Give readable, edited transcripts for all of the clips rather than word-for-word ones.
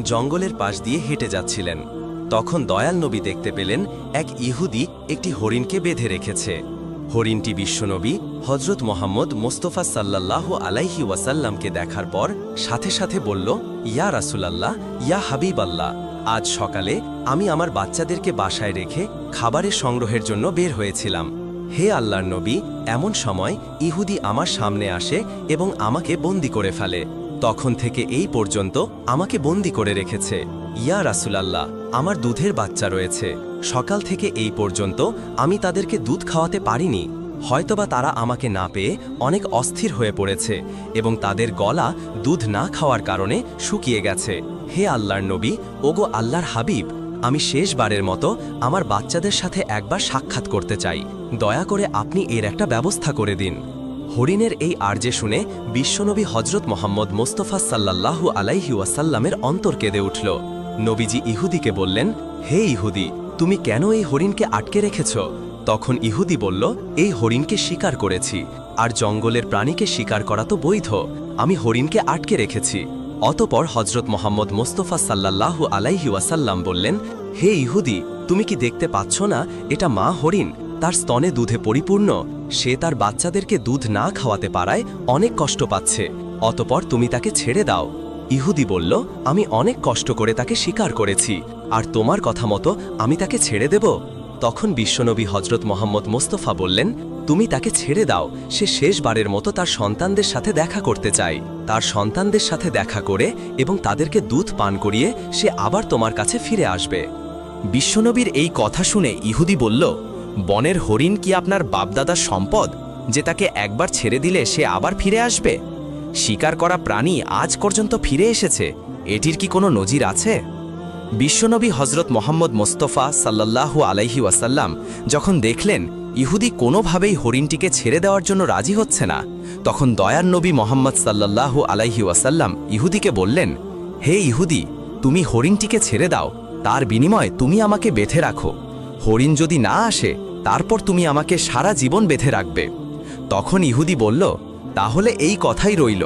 জঙ্গলের পাশ দিয়ে হেঁটে যাচ্ছিলেন। তখন দয়াল নবী দেখতে পেলেন এক ইহুদি একটি হরিণকে বেঁধে রেখেছে। হরিণটি বিশ্বনবী হজরত মোহাম্মদ মোস্তফা সাল্লাল্লাহু আলাইহি ওয়াসাল্লামকে দেখার পর সাথে সাথে বলল, ইয়া রাসূলাল্লাহ, ইয়া হাবিবাল্লাহ, আজ সকালে আমি আমার বাচ্চাদেরকে বাসায় রেখে খাবারের সংগ্রহের জন্য বের হয়েছিলাম। হে আল্লাহর নবী, এমন সময় ইহুদি আমার সামনে আসে এবং আমাকে বন্দী করে ফেলে। তখন থেকে এই পর্যন্ত আমাকে বন্দী করে রেখেছে। ইয়া রাসূলাল্লাহ, আমার দুধের বাচ্চা রয়েছে। সকাল থেকে এই পর্যন্ত আমি তাদেরকে দুধ খাওয়াতে পারিনি। হয়তোবা তারা আমাকে না পেয়ে অনেক অস্থির হয়ে পড়েছে এবং তাদের গলা দুধ না খাওয়ার কারণে শুকিয়ে গেছে। হে আল্লাহর নবী, ওগো আল্লাহর হাবিব, আমি শেষবারের মতো আমার বাচ্চাদের সাথে একবার সাক্ষাৎ করতে চাই। দয়া করে আপনি এর একটা ব্যবস্থা করে দিন। হরিণের এই আর্জে শুনে বিশ্বনবী হজরত মোহাম্মদ মোস্তফা সাল্লাল্লাহু আলাইহি ওয়াসাল্লামের অন্তর কেঁদে উঠল। নবীজি ইহুদিকে বললেন, হে ইহুদি, তুমি কেন এই হরিণকে আটকে রেখেছ? তখন ইহুদি বলল, এই হরিণকে শিকার করেছি, আর জঙ্গলের প্রাণীকে শিকার করা তো বৈধ। আমি হরিণকে আটকে রেখেছি। অতপর হজরত মোহাম্মদ মোস্তফা সাল্লাল্লাহু আলাইহি ওয়াসাল্লাম বললেন, হে ইহুদি, তুমি কি দেখতে পাচ্ছ না এটা মা হরিণ? তার স্তনে দুধে পরিপূর্ণ। সে তার বাচ্চাদেরকে দুধ না খাওয়াতে পারায় অনেক কষ্ট পাচ্ছে। অতপর তুমি তাকে ছেড়ে দাও। ইহুদি বলল, আমি অনেক কষ্ট করে তাকে শিকার করেছি, আর তোমার কথা মতো আমি তাকে ছেড়ে দেব? তখন বিশ্বনবী হজরত মোহাম্মদ মোস্তফা বললেন, তুমি তাকে ছেড়ে দাও। সে শেষবারের মতো তার সন্তানদের সাথে দেখা করতে চায়। তার সন্তানদের সাথে দেখা করে এবং তাদেরকে দুধ পান করিয়ে সে আবার তোমার কাছে ফিরে আসবে। বিশ্বনবীর এই কথা শুনে ইহুদি বলল, বনের হরিণ কি আপনার বাপদাদার সম্পদ, যে তাকে একবার ছেড়ে দিলে সে আবার ফিরে আসবে? শিকার করা প্রাণী আজ পর্যন্ত ফিরে এসেছে, এটির কি কোনো নজির আছে? বিশ্বনবী হজরত মোহাম্মদ মোস্তফা সাল্লাল্লাহু আলাইহি ওয়াসাল্লাম যখন দেখলেন ইহুদি কোনোভাবেই হরিণটিকে ছেড়ে দেওয়ার জন্য রাজি হচ্ছে না, তখন দয়ার নবী মোহাম্মদ সাল্লাল্লাহু আলাইহি ওয়াসাল্লাম ইহুদিকে বললেন, হে ইহুদি, তুমি হরিণটিকে ছেড়ে দাও, তার বিনিময়ে তুমি আমাকে বেঁধে রাখো। হরিণ যদি না আসে, তারপর তুমি আমাকে সারা জীবন বেঁধে রাখবে। তখন ইহুদি বলল, তাহলে এই কথাই রইল,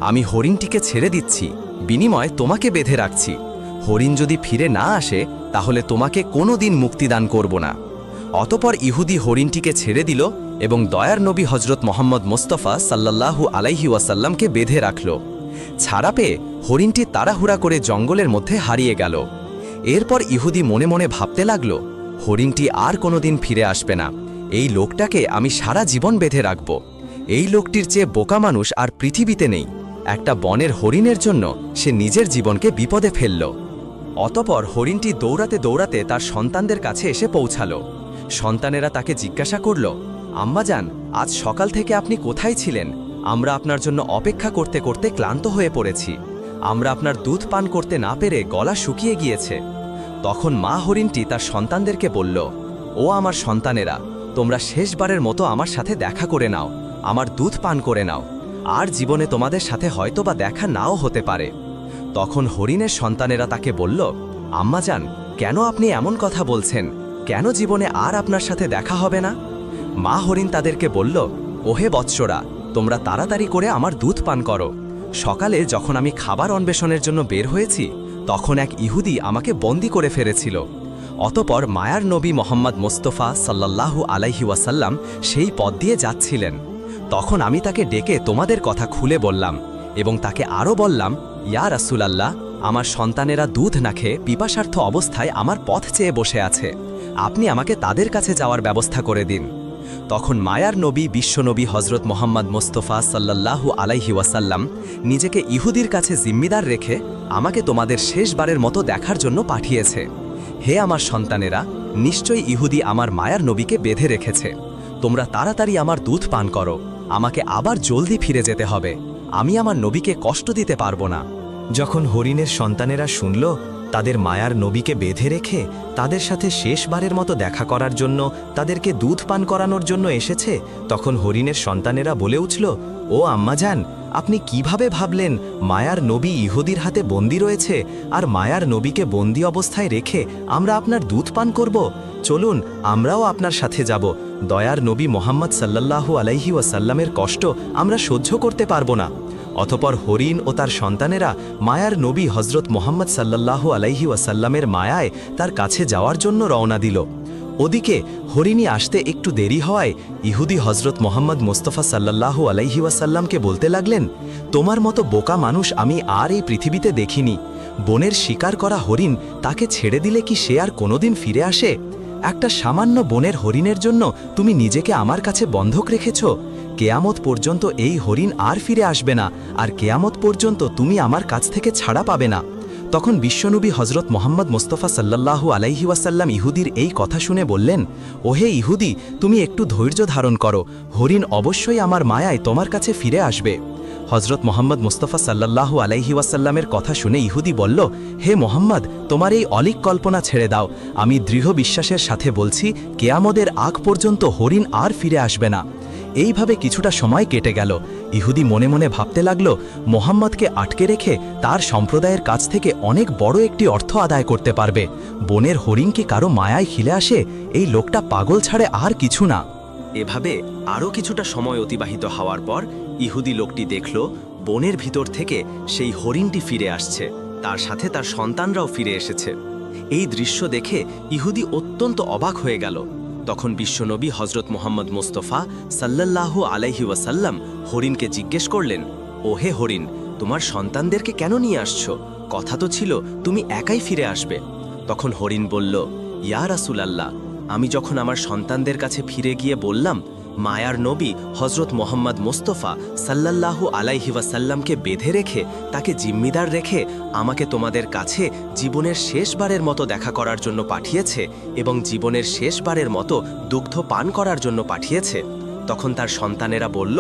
আমি হরিণটিকে ছেড়ে দিচ্ছি, বিনিময়ে তোমাকে বেঁধে রাখছি। হরিণ যদি ফিরে না আসে, তাহলে তোমাকে কোনো দিন মুক্তিদান করব না। অতপর ইহুদি হরিণটিকে ছেড়ে দিল এবং দয়ার নবী হজরত মোহাম্মদ মোস্তফা সাল্লাল্লাহু আলাইহি ওয়াসাল্লামকে বেঁধে রাখল। ছাড়া পেয়ে হরিণটি তাড়াহুড়া করে জঙ্গলের মধ্যে হারিয়ে গেল। এরপর ইহুদি মনে মনে ভাবতে লাগল, হরিণটি আর কোনোদিন ফিরে আসবে না। এই লোকটাকে আমি সারা জীবন বেঁধে রাখব। এই লোকটির চেয়ে বোকা মানুষ আর পৃথিবীতে নেই। একটা বনের হরিণের জন্য সে নিজের জীবনকে বিপদে ফেলল। অতপর হরিণটি দৌড়াতে দৌড়াতে তার সন্তানদের কাছে এসে পৌঁছাল। সন্তানেরা তাকে জিজ্ঞাসা করল, আম্মাজান, আজ সকাল থেকে আপনি কোথায় ছিলেন? আমরা আপনার জন্য অপেক্ষা করতে করতে ক্লান্ত হয়ে পড়েছি। আমরা আপনার দুধ পান করতে না পেরে গলা শুকিয়ে গিয়েছে। তখন মা হরিণটি তার সন্তানদেরকে বলল, ও আমার সন্তানেরা, তোমরা শেষবারের মতো আমার সাথে দেখা করে নাও, আমার দুধ পান করে নাও, আর জীবনে তোমাদের সাথে হয়তোবা দেখা নাও হতে পারে। তখন হরিণের সন্তানেরা তাকে বলল, আম্মাজান, কেন আপনি এমন কথা বলছেন? কেন জীবনে আর আপনার সাথে দেখা হবে না? মা হরিণ তাদেরকে বলল, ওহে বৎসরা, তোমরা তাড়াতাড়ি করে আমার দুধ পান করো। সকালে যখন আমি খাবার অন্বেষণের জন্য বের হয়েছি, তখন এক ইহুদি আমাকে বন্দী করে ফেলেছিল। অতপর মায়ার নবী মোহাম্মদ মোস্তফা সাল্লাল্লাহু আলাইহি ওয়াসাল্লাম সেই পথ দিয়ে যাচ্ছিলেন। তখন আমি তাকে ডেকে তোমাদের কথা খুলে বললাম এবং তাকে আরও বললাম, ইয়া রাসূলাল্লাহ, আমার সন্তানেরা দুধ না খেয়ে পিপাসার্থ অবস্থায় আমার পথ চেয়ে বসে আছে। আপনি আমাকে তাদের কাছে যাওয়ার ব্যবস্থা করে দিন। তখন মায়ার নবী বিশ্বনবী হজরত মোহাম্মদ মোস্তফা সাল্লাল্লাহু আলাইহি ওয়াসাল্লাম নিজেকে ইহুদির কাছে জিম্মিদার রেখে আমাকে তোমাদের শেষবারের মতো দেখার জন্য পাঠিয়েছে। হে আমার সন্তানেরা, নিশ্চয়ই ইহুদি আমার মায়ার নবীকে বেঁধে রেখেছে। তোমরা তাড়াতাড়ি আমার দুধ পান করো, আমাকে আবার জলদি ফিরে যেতে হবে। আমি আমার নবীকে কষ্ট দিতে পারবো না। যখন হরিণের সন্তানেরা শুনল তাদের মায়ার নবীকে বেঁধে রেখে তাদের সাথে শেষবারের মতো দেখা করার জন্য তাদেরকে দুধ পান করানোর জন্য এসেছে, তখন হরিণের সন্তানেরা বলে উঠল, ও আম্মাজান, আপনি কিভাবে ভাবলেন মায়ার নবী ইহুদির হাতে বন্দী রয়েছে, আর মায়ার নবীকে বন্দী অবস্থায় রেখে আমরা আপনার দুধ পান করব? চলুন, আমরাও আপনার সাথে যাব। দয়ার নবী মোহাম্মদ সাল্লাল্লাহু আলাইহি ওয়াসাল্লামের কষ্ট আমরা সহ্য করতে পারবো না। অতপর হরিণ ও তার সন্তানেরা মায়ার নবী হজরত মোহাম্মদ সাল্লাল্লাহু আলাইহি ওয়াসাল্লামের মায়ায় তার কাছে যাওয়ার জন্য রওনা দিল। ওদিকে হরিণী আসতে একটু দেরি হওয়ায় ইহুদি হজরত মোহাম্মদ মোস্তফা সাল্লাল্লাহু আলাইহি ওয়াসাল্লামকে বলতে লাগলেন, তোমার মতো বোকা মানুষ আমি আর এই পৃথিবীতে দেখিনি। বনের শিকার করা হরিণ তাকে ছেড়ে দিলে কি সে আর কোনোদিন ফিরে আসে? একটা সামান্য বনের হরিণের জন্য তুমি নিজেকে আমার কাছে বন্ধক রেখেছ। কেয়ামত পর্যন্ত এই হরিণ আর ফিরে আসবে না, আর কেয়ামত পর্যন্ত তুমি আমার কাছ থেকে ছাড়া পাবে না। তখন বিশ্বনবী হজরত মোহাম্মদ মোস্তফা সাল্লাল্লাহু আলাইহি ওয়াসাল্লাম ইহুদির এই কথা শুনে বললেন, ওহে ইহুদি, তুমি একটু ধৈর্য ধারণ করো, হরিণ অবশ্যই আমার মায়ায় তোমার কাছে ফিরে আসবে। হজরত মোহাম্মদ মুস্তফা সাল্লাল্লাহু আলাইহি ওয়াসাল্লামের কথা শুনে ইহুদি বলল, হে মোহাম্মদ, তোমার এই অলিক কল্পনা ছেড়ে দাও। আমি দৃঢ় বিশ্বাসের সাথে বলছি, কেয়ামতের আগ পর্যন্ত হরিণ আর ফিরে আসবে না। এইভাবে কিছুটা সময় কেটে গেল। ইহুদি মনে মনে ভাবতে লাগল, মোহাম্মদকে আটকে রেখে তার সম্প্রদায়ের কাছ থেকে অনেক বড় একটি অর্থ আদায় করতে পারবে। বনের হরিণ কি কারো মায়ায় খিলে আসে? এই লোকটা পাগল ছাড়ে আর কিছু না। এভাবে আরও কিছুটা সময় অতিবাহিত হওয়ার পর ইহুদি লোকটি দেখল বনের ভিতর থেকে সেই হরিণটি ফিরে আসছে, তার সাথে তার সন্তানরাও ফিরে এসেছে। এই দৃশ্য দেখে ইহুদি অত্যন্ত অবাক হয়ে গেল। তখন বিশ্বনবী হজরত মোহাম্মদ মোস্তফা সাল্লাল্লাহু আলাইহি ওয়াসাল্লাম হরিণকে জিজ্ঞেস করলেন, ওহে হরিণ, তোমার সন্তানদেরকে কেন নিয়ে আসছো? কথা তো ছিল তুমি একাই ফিরে আসবে। তখন হরিণ বলল, ইয়া রাসূলুল্লাহ, আমি যখন আমার সন্তানদের কাছে ফিরে গিয়ে বললাম মায়ার নবী হজরত মোহাম্মদ মোস্তফা সাল্লাল্লাহু আলাইহি ওয়াসাল্লামকে বেঁধে রেখে তাকে জিম্মিদার রেখে আমাকে তোমাদের কাছে জীবনের শেষবারের মতো দেখা করার জন্য পাঠিয়েছে এবং জীবনের শেষবারের মতো দুগ্ধ পান করার জন্য পাঠিয়েছে, তখন তার সন্তানেরা বলল,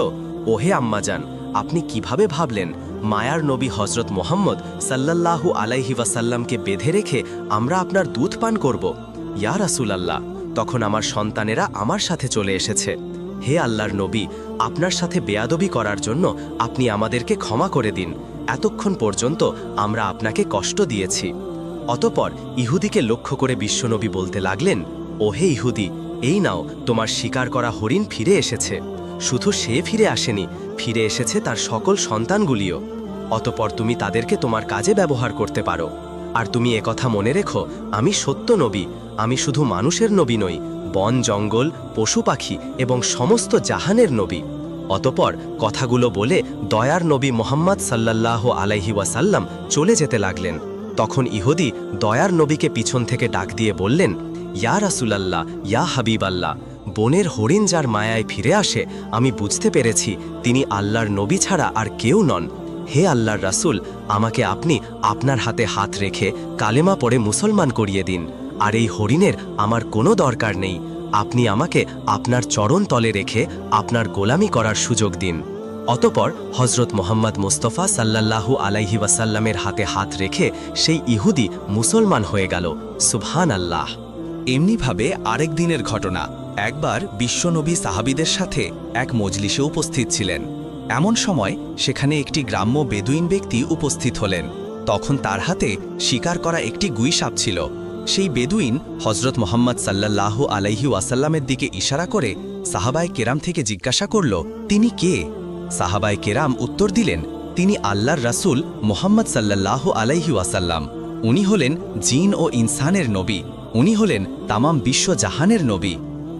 ওহে আম্মাজান, আপনি কিভাবে ভাবলেন মায়ার নবী হজরত মোহাম্মদ সাল্লাল্লাহু আলাইহি ওয়াসাল্লামকে বেঁধে রেখে আমরা আপনার দুধ পান করব? ইয়া রাসূলুল্লাহ, তখন আমার সন্তানেরা আমার সাথে চলে এসেছে। হে আল্লাহর নবী, আপনার সাথে বেয়াদবি করার জন্য আপনি আমাদেরকে ক্ষমা করে দিন। এতক্ষণ পর্যন্ত আমরা আপনাকে কষ্ট দিয়েছি। অতপর ইহুদিকে লক্ষ্য করে বিশ্বনবী বলতে লাগলেন, ওহে ইহুদি, এই নাও তোমার শিকার করা হরিণ ফিরে এসেছে। শুধু সে ফিরে আসেনি, ফিরে এসেছে তার সকল সন্তানগুলিও। অতপর তুমি তাদেরকে তোমার কাজে ব্যবহার করতে পারো। আর তুমি একথা মনে রেখো, আমি সত্য নবী, আমি শুধু মানুষের নবী নই, বন জঙ্গল, পশু পাখি এবং সমস্ত জাহানের নবী। অতপর কথাগুলো বলে দয়ার নবী মোহাম্মদ সাল্লাল্লাহু আলাইহি ওয়াসাল্লাম চলে যেতে লাগলেন। তখন ইহুদি দয়ার নবীকে পিছন থেকে ডাক দিয়ে বললেন, ইয়া রাসূলুল্লাহ, ইয়া হাবিবাল্লাহ, বনের হরিণ যার মায়ায় ফিরে আসে আমি বুঝতে পেরেছি তিনি আল্লাহর নবী ছাড়া আর কেউ নন। হে আল্লাহর রাসূল, আমাকে আপনি আপনার হাতে হাত রেখে কালেমা পড়ে মুসলমান করিয়ে দিন। আর এই হরিণের আমার কোনো দরকার নেই, আপনি আমাকে আপনার চরণ তলে রেখে আপনার গোলামি করার সুযোগ দিন। অতপর হজরত মোহাম্মদ মুস্তফা সাল্লাল্লাহু আলাইহি ওয়াসাল্লামের হাতে হাত রেখে সেই ইহুদি মুসলমান হয়ে গেল। সুবহান আল্লাহ। এমনিভাবে আরেক দিনের ঘটনা, একবার বিশ্বনবী সাহাবীদের সাথে এক মজলিসে উপস্থিত ছিলেন। এমন সময় সেখানে একটি গ্রাম্য বেদুইন ব্যক্তি উপস্থিত হলেন। তখন তার হাতে শিকার করা একটি গুই সাপ ছিল। সেই বেদুইন হজরত মোহাম্মদ সাল্লাল্লাহু আলাইহি ওয়াসাল্লামের দিকে ইশারা করে সাহাবায়ে কেরাম থেকে জিজ্ঞাসা করল, তিনি কে? সাহাবায়ে কেরাম উত্তর দিলেন, তিনি আল্লাহর রাসূল মোহাম্মদ সাল্লাল্লাহু আলাইহি ওয়াসাল্লাম। উনি হলেন জিন ও ইনসানের নবী, উনি হলেন তামাম বিশ্ব জাহানের নবী।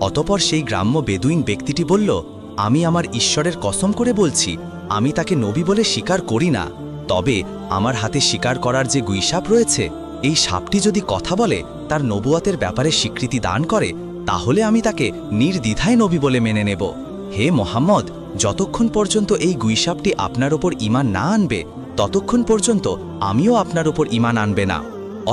অতপর সেই গ্রাম্য বেদুইন ব্যক্তিটি বলল, আমি আমার ঈশ্বরের কসম করে বলছি, আমি তাকে নবী বলে স্বীকার করি না। তবে আমার হাতে শিকার করার যে গুইসাপ রয়েছে, এই সাপটি যদি কথা বলে, তার নবুয়াতের ব্যাপারে স্বীকৃতি দান করে, তাহলে আমি তাকে নির্দ্বিধায় নবী বলে মেনে নেব। হে মোহাম্মদ, যতক্ষণ পর্যন্ত এই গুইসাপটি আপনার ওপর ঈমান না আনবে, ততক্ষণ পর্যন্ত আমিও আপনার ওপর ঈমান আনবে না।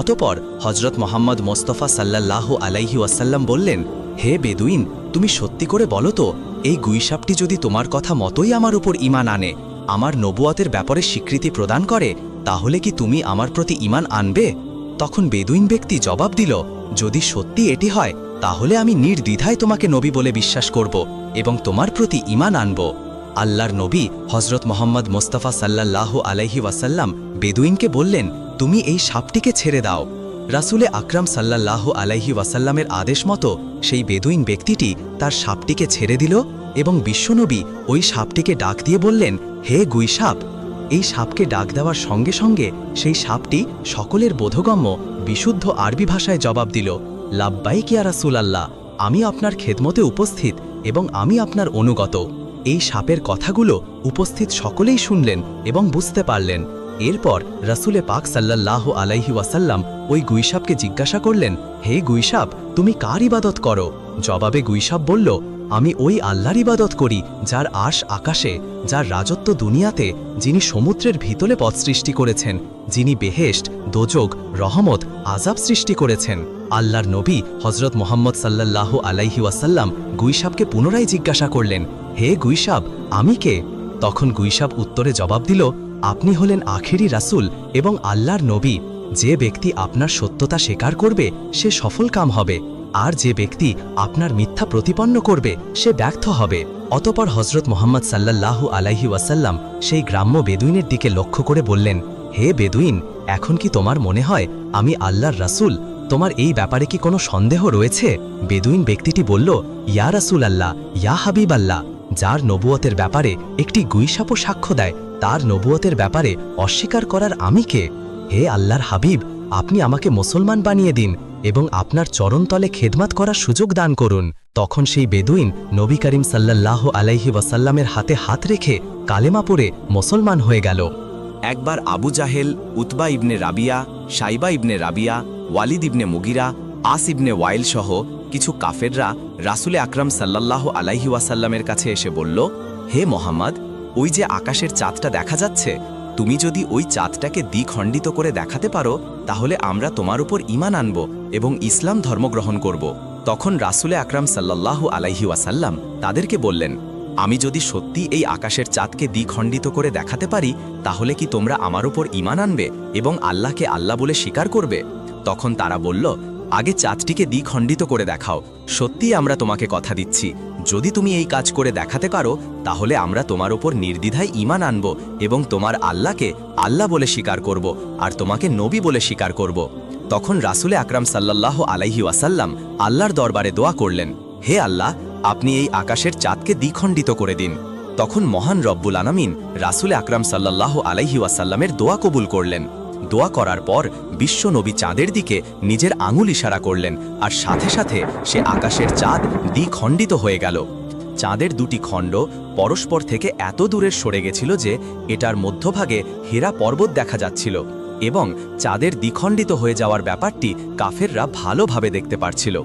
অতপর হজরত মোহাম্মদ মোস্তফা সাল্লাল্লাহু আলাইহি ওয়াসাল্লাম বললেন, হে বেদুইন, তুমি সত্যি করে বলো তো, এই গুইসাপটি যদি তোমার কথা মতোই আমার উপর ঈমান আনে, আমার নবুয়াতের ব্যাপারে স্বীকৃতি প্রদান করে, তাহলে কি তুমি আমার প্রতি ঈমান আনবে? তখন বেদুইন ব্যক্তি জবাব দিল, যদি সত্যি এটি হয়, তাহলে আমি নির্দ্বিধায় তোমাকে নবী বলে বিশ্বাস করব এবং তোমার প্রতি ঈমান আনব। আল্লাহর নবী হজরত মোহাম্মদ মোস্তফা সাল্লাল্লাহু আলাইহি ওয়াসাল্লাম বেদুইনকে বললেন, তুমি এই সাপটিকে ছেড়ে দাও। রাসূলে আকরাম সাল্লাল্লাহু আলাইহি ওয়াসাল্লামের আদেশ মতো সেই বেদুইন ব্যক্তিটি তার সাপটিকে ছেড়ে দিল এবং বিশ্বনবী ওই সাপটিকে ডাক দিয়ে বললেন, হে গুইসাপ। এই সাপকে ডাক দেওয়ার সঙ্গে সঙ্গে সেই সাপটি সকলের বোধগম্য বিশুদ্ধ আরবি ভাষায় জবাব দিল, লাব্বাইক ইয়া রাসূলাল্লাহ, আমি আপনার খেদমতে উপস্থিত এবং আমি আপনার অনুগত। এই সাপের কথাগুলো উপস্থিত সকলেই শুনলেন এবং বুঝতে পারলেন। এরপর রাসূলে পাক সাল্লাল্লাহু আলাইহি ওয়াসাল্লাম ওই গুইসাপকে জিজ্ঞাসা করলেন, হে গুইসাপ, তুমি কার ইবাদত করো? জবাবে গুইসাপ বলল, আমি ওই আল্লাহর ইবাদত করি যার আরশ আকাশে, যার রাজত্ব দুনিয়াতে, যিনি সমুদ্রের ভিতরে পথ সৃষ্টি করেছেন, যিনি বেহেশত, দোজক, রহমত, আযাব সৃষ্টি করেছেন। আল্লাহর নবী হযরত মুহাম্মদ সাল্লাল্লাহু আলাইহি ওয়াসাল্লাম গুইসাপকে পুনরায় জিজ্ঞাসা করলেন, হে গুইসাপ, আমি কে? তখন গুইসাপ উত্তরে জবাব দিল, আপনি হলেন আখেরি রাসূল এবং আল্লাহর নবী। যে ব্যক্তি আপনার সত্যতা স্বীকার করবে সে সফলকাম হবে, আর যে ব্যক্তি আপনার মিথ্যা প্রতিপন্ন করবে সে ব্যর্থ হবে। অতঃপর হযরত মুহাম্মদ সাল্লাল্লাহু আলাইহি ওয়াসাল্লাম সেই গ্রাম্য বেদুইনের দিকে লক্ষ্য করে বললেন, হে বেদুইন, এখন কি তোমার মনে হয় আমি আল্লাহর রাসূল? তোমার এই ব্যাপারে কি কোনো সন্দেহ রয়েছে? বেদুইন ব্যক্তিটি বলল, ইয়া রাসূলাল্লাহ, ইয়া হাবিবাল্লাহ, যার নবুয়তের ব্যাপারে একটি গুইসাপও সাক্ষ্য দেয়, তার নবুয়তের ব্যাপারে অস্বীকার করার আমি কে? হে আল্লাহর হাবিব, আপনি আমাকে মুসলমান বানিয়ে দিন এবং আপনার চরণতলে খেদমত করার সুযোগ দান করুন। তখন সেই বেদুইন নবী করিম সাল্লাল্লাহু আলাইহি ওয়াসাল্লামের হাতে হাত রেখে কালেমা পড়ে মুসলমান হয়ে গেল। একবার আবু জাহেল, উতবা ইবনে রাবিয়া, সাইবা ইবনে রাবিয়া, ওয়ালিদ ইবনে মুগিরা, আস ইবনে ওয়াইল সহ কিছু কাফেররা রাসূলে আকরাম সাল্লাল্লাহু আলাইহি ওয়াসাল্লামের কাছে এসে বলল, হে মোহাম্মদ, ওই যে আকাশের চাঁদটা দেখা যাচ্ছে, তুমি যদি ওই চাঁদটাকে দ্বিখণ্ডিত করে দেখাতে পারো তাহলে আমরা তোমার উপর ঈমান আনব এবং ইসলাম ধর্ম গ্রহণ করব। তখন রাসূলে আকরাম সাল্লাল্লাহু আলাইহি ওয়াসাল্লাম তাদেরকে বললেন, আমি যদি সত্যি এই আকাশের চাঁদকে দ্বিখণ্ডিত করে দেখাতে পারি তাহলে কি তোমরা আমার উপর ঈমান আনবে এবং আল্লাহকে আল্লাহ বলে স্বীকার করবে? তখন তারা বলল, আগে চাঁদটিকে দ্বিখণ্ডিত করে দেখাও, সত্যিই আমরা তোমাকে কথা দিচ্ছি, যদি তুমি এই কাজ করে দেখাতে পারো তাহলে আমরা তোমার উপর নির্দ্বিধায় ঈমান আনব এবং তোমার আল্লাহকে আল্লাহ বলে স্বীকার করব আর তোমাকে নবী বলে স্বীকার করব। তখন রাসূলে আকরাম সাল্লাল্লাহু আলাইহি ওয়াসাল্লাম আল্লাহর দরবারে দোয়া করলেন, হে আল্লাহ, আপনি এই আকাশের চাঁদকে দ্বিখণ্ডিত করে দিন। তখন মহান রব্বুল আলামিন রাসূলে আকরাম সাল্লাল্লাহু আলাইহি ওয়াসাল্লামের দোয়া কবুল করলেন। দোয়া করার পর বিশ্ব নবী চাঁদের দিকে নিজের আঙুল ইশারা করলেন আর সাথে সাথে সে আকাশের চাঁদ দ্বিখণ্ডিত হয়ে গেল। চাঁদের দুটি খণ্ড পরস্পর থেকে এত দূরে সরে গেছিল যে এটার মধ্যভাগে হীরা পর্বত দেখা যাচ্ছিল এবং চাঁদের দ্বিখণ্ডিত হয়ে যাওয়ার ব্যাপারটি কাফেররা ভালোভাবে দেখতে পারছিল।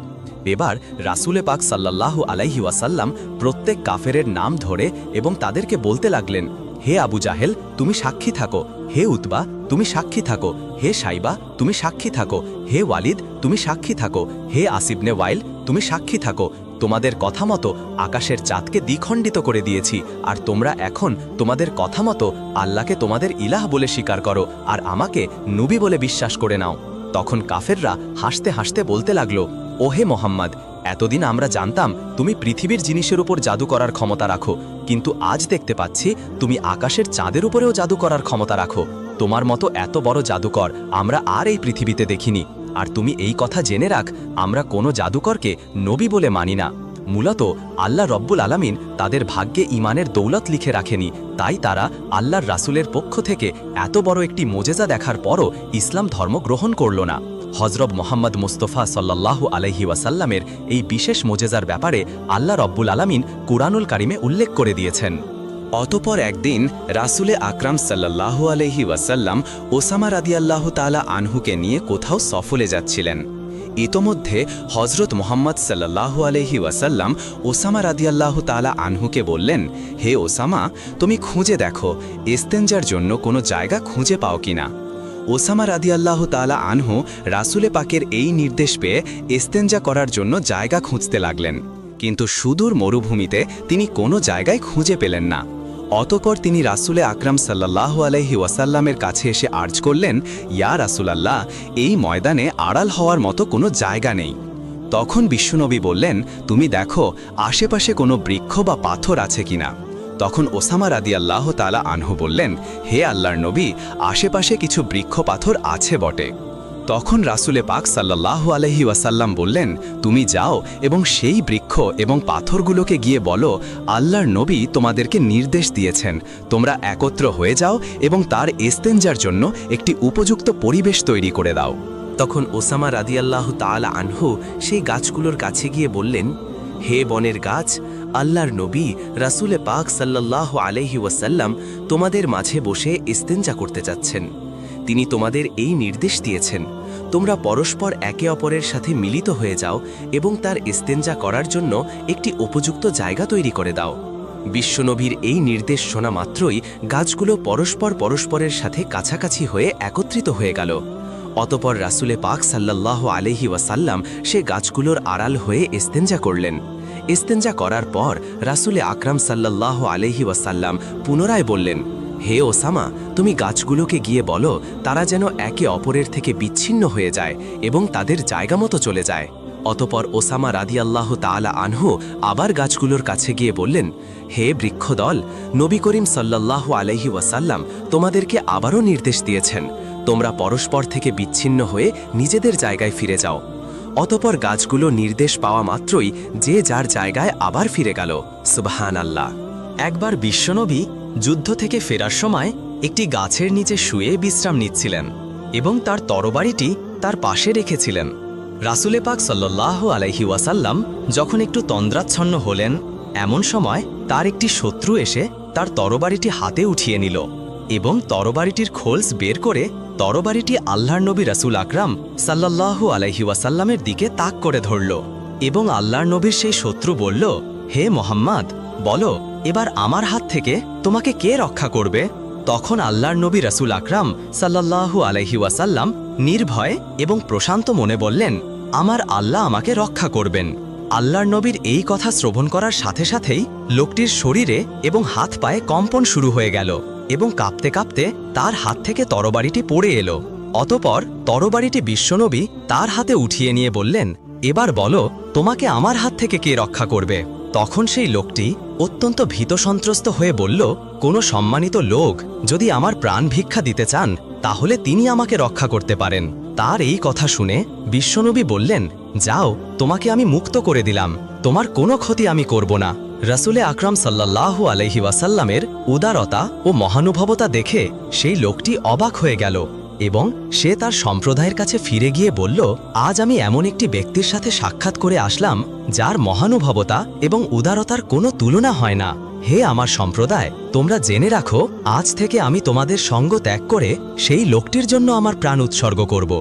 এবার রাসূলে পাক সাল্লাল্লাহু আলাইহি ওয়াসাল্লাম প্রত্যেক কাফেরের নাম ধরে এবং তাদেরকে বলতে লাগলেন, হে আবু জাহেল, তুমি সাক্ষী থাকো, হে উতবা, তুমি সাক্ষী থাকো, হে সাইবা, তুমি সাক্ষী থাকো, হে ওয়ালিদ, তুমি সাক্ষী থাকো, হে আসিবনে ওয়াইল, তুমি সাক্ষী থাকো। তোমাদের কথা মতো আকাশের চাঁদকে দ্বিখণ্ডিত করে দিয়েছি আর তোমরা এখন তোমাদের কথা মতো আল্লাহকে তোমাদের ইলাহ বলে স্বীকার করো আর আমাকে নবী বলে বিশ্বাস করে নাও। তখন কাফেররা হাসতে হাসতে বলতে লাগলো, ওহে মোহাম্মদ, এতদিন আমরা জানতাম তুমি পৃথিবীর জিনিসের উপর জাদু করার ক্ষমতা রাখো, কিন্তু আজ দেখতে পাচ্ছি তুমি আকাশের চাঁদের উপরেও জাদু করার ক্ষমতা রাখো। তোমার মতো এত বড় জাদুকর আমরা আর এই পৃথিবীতে দেখিনি। আর তুমি এই কথা জেনে রাখ, আমরা কোনো জাদুকরকে নবী বলে মানি না। মূলত আল্লাহ রব্বুল আলামিন তাদের ভাগ্যে ঈমানের দৌলত লিখে রাখেনি, তাই তারা আল্লাহর রাসূলের পক্ষ থেকে এত বড় একটি মোজেজা দেখার পরও ইসলাম ধর্ম গ্রহণ করল না। হযরত মুহাম্মদ মুস্তাফা সাল্লাল্লাহু আলাইহি ওয়াসাল্লামের এই বিশেষ মোজেজার ব্যাপারে আল্লাহ রব্বুল আলামিন কুরআনুল কারিমে উল্লেখ করে দিয়েছেন। অতঃপর একদিন রাসূলে আকরাম সাল্লাল্লাহু আলাইহি ওয়াসাল্লাম ওসামা রাদিয়াল্লাহু তাআলা আনহুকে নিয়ে কোথাও সফরে যাচ্ছিলেন। ইতোমধ্যে হযরত মুহাম্মদ সাল্লাল্লাহু আলাইহি ওয়াসাল্লাম ওসামা রাদিয়াল্লাহু তাআলা আনহুকে বললেন, হে ওসামা, তুমি খুঁজে দেখো ইস্তেঞ্জার জন্য কোনো জায়গা খুঁজে পাও কিনা। ওসামা রাদিয়াল্লাহু তাআলা আনহু রাসূলে পাকের এই নির্দেশ পেয়ে ইস্তেঞ্জা করার জন্য জায়গা খুঁজতে লাগলেন, কিন্তু সুদূর মরুভূমিতে তিনি কোনো জায়গায় খুঁজে পেলেন না। অতঃপর তিনি রাসূলে আকরাম সাল্লাল্লাহু আলাইহি ওয়াসাল্লামের কাছে এসে আর্জ করলেন, ইয়া রাসূলাল্লাহ, এই ময়দানে আড়াল হওয়ার মতো কোনো জায়গা নেই। তখন বিশ্বনবী বললেন, তুমি দেখো আশেপাশে কোনো বৃক্ষ বা পাথর আছে কিনা। তখন ওসামা রাদিয়াল্লাহু তাআলা আনহু বললেন, হে আল্লাহর নবী, আশেপাশে কিছু বৃক্ষ পাথর আছে বটে। তখন রাসূলে পাক সাল্লাল্লাহু আলাইহি ওয়াসাল্লাম বললেন, তুমি যাও এবং সেই বৃক্ষ এবং পাথরগুলোকে গিয়ে বলো, আল্লাহর নবী তোমাদেরকে নির্দেশ দিয়েছেন, তোমরা একত্র হয়ে যাও এবং তার ইস্তেঞ্জার জন্য একটি উপযুক্ত পরিবেশ তৈরি করে দাও। তখন ওসামা রাদিয়াল্লাহু তাআলা আনহু সেই গাছগুলোর কাছে গিয়ে বললেন, হে বনের গাছ, আল্লাহর নবী রাসূলে পাক সাল্লাল্লাহু আলাইহি ওয়াসাল্লাম তোমাদের মাঝে বসে ইস্তেঞ্জা করতে যাচ্ছেন। তিনি তোমাদের এই নির্দেশ দিয়েছেন, তোমরা পরস্পর একে অপরের সাথে মিলিত হয়ে যাও এবং তার ইস্তেঞ্জা করার জন্য একটি উপযুক্ত জায়গা তৈরি করে দাও। বিশ্বনবীর এই নির্দেশ শোনা মাত্রই গাছগুলো পরস্পরের সাথে কাছাকাছি হয়ে একত্রিত হয়ে গেল। অতপর রাসূলে পাক সাল্লাল্লাহু আলাইহি ওয়াসাল্লাম সে গাছগুলোর আড়াল হয়ে ইস্তেঞ্জা করলেন। ইস্তেঞ্জা করার পর রাসূলে আকরাম সাল্লাল্লাহু আলাইহি ওয়াসাল্লাম পুনরায় বললেন, হে ওসামা, তুমি গাছগুলোকে গিয়ে বলো তারা যেন একে অপরের থেকে বিচ্ছিন্ন হয়ে যায় এবং তাদের জায়গা মতো চলে যায়। অতপর ওসামা রাদিয়াল্লাহু তাআলা আনহু আবার গাছগুলোর কাছে গিয়ে বললেন, হে বৃক্ষদল, নবী করিম সাল্লাল্লাহু আলাইহি ওয়াসাল্লাম তোমাদেরকে আবারও নির্দেশ দিয়েছেন, তোমরা পরস্পর থেকে বিচ্ছিন্ন হয়ে নিজেদের জায়গায় ফিরে যাও। অতপর গাছগুলো নির্দেশ পাওয়া মাত্রই যে যার জায়গায় আবার ফিরে গেল। সুবহানাল্লাহ। একবার বিশ্বনবী যুদ্ধ থেকে ফেরার সময় একটি গাছের নিচে শুয়ে বিশ্রাম নিচ্ছিলেন এবং তার তরবারিটি তার পাশে রেখেছিলেন। রাসূলে পাক সাল্লাল্লাহু আলাইহি ওয়াসাল্লাম যখন একটু তন্দ্রাচ্ছন্ন হলেন, এমন সময় তার একটি শত্রু এসে তার তরবারিটি হাতে উঠিয়ে নিল এবং তরবারিটির খোলস বের করে তরবারিটি আল্লাহর নবী রাসূল আকরাম সাল্লাল্লাহু আলাইহি ওয়াসাল্লামের দিকে তাক করে ধরল এবং আল্লাহর নবীর সেই শত্রু বলল, হে মোহাম্মদ, বলো এবার আমার হাত থেকে তোমাকে কে রক্ষা করবে? তখন আল্লাহর নবী রাসূল আকরাম সাল্লাল্লাহু আলাইহি ওয়াসাল্লাম নির্ভয় এবং প্রশান্ত মনে বললেন, আমার আল্লাহ আমাকে রক্ষা করবেন। আল্লাহর নবীর এই কথা শ্রবণ করার সাথে সাথেই লোকটির শরীরে এবং হাত পায়ে কম্পন শুরু হয়ে গেল এবং কাঁপতে কাঁপতে তার হাত থেকে তরবারিটি পড়ে এলো। অতপর তরবারিটি বিশ্বনবী তার হাতে উঠিয়ে নিয়ে বললেন, এবার বলো তোমাকে আমার হাত থেকে কে রক্ষা করবে? তখন সেই লোকটি অত্যন্ত ভীতসন্ত্রস্ত হয়ে বলল, কোনো সম্মানিত লোক যদি আমার প্রাণ ভিক্ষা দিতে চান তাহলে তিনি আমাকে রক্ষা করতে পারেন। তার এই কথা শুনে বিশ্বনবী বললেন, যাও, তোমাকে আমি মুক্ত করে দিলাম, তোমার কোনো ক্ষতি আমি করব না। রাসূলে আকরাম সাল্লাল্লাহু আলাইহি ওয়াসাল্লামের উদারতা ও মহানুভবতা দেখে সেই লোকটি অবাক হয়ে গেল এবং সে তার সম্প্রদায়ের কাছে ফিরে গিয়ে বলল, আজ আমি এমন একটি ব্যক্তির সাথে সাক্ষাৎ করে আসলাম যার মহানুভবতা এবং উদারতার কোনো তুলনা হয় না। হে আমার সম্প্রদায়, তোমরা জেনে রাখো, আজ থেকে আমি তোমাদের সঙ্গ ত্যাগ করে সেই লোকটির জন্য আমার প্রাণ উৎসর্গ করব।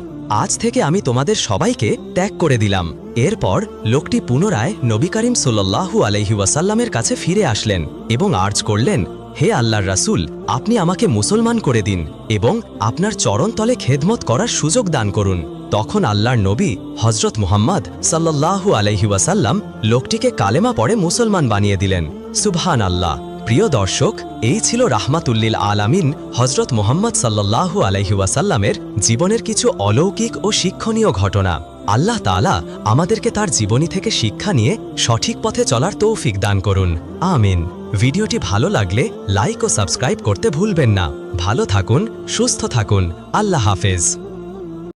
আজ থেকে আমি তোমাদের সবাইকে ত্যাগ করে দিলাম। এরপর লোকটি পুনরায় নবী করিম সাল্লাল্লাহু আলাইহি ওয়াসাল্লামের কাছে ফিরে আসলেন এবং আর্জ করলেন, হে আল্লাহর রাসূল, আপনি আমাকে মুসলমান করে দিন এবং আপনার চরণতলে খেদমত করার সুযোগ দান করুন। তখন আল্লাহর নবী হযরত মুহাম্মদ সাল্লাল্লাহু আলাইহি ওয়াসাল্লাম লোকটিকে কালেমা পড়ে মুসলমান বানিয়ে দিলেন। সুবহানাল্লাহ। প্রিয় দর্শক, এই ছিল রাহমাতুল্লিল আলামিন হযরত মুহাম্মদ সাল্লাল্লাহু আলাইহি ওয়াসাল্লামের জীবনের কিছু অলৌকিক ও শিক্ষণীয় ঘটনা। আল্লাহ তাআলা আমাদেরকে তার জীবনী থেকে শিক্ষা নিয়ে সঠিক পথে চলার তৌফিক দান করুন। আমিন। ভিডিওটি ভালো লাগলে লাইক ও সাবস্ক্রাইব করতে ভুলবেন না। ভালো থাকুন, সুস্থ থাকুন। আল্লাহ হাফেজ।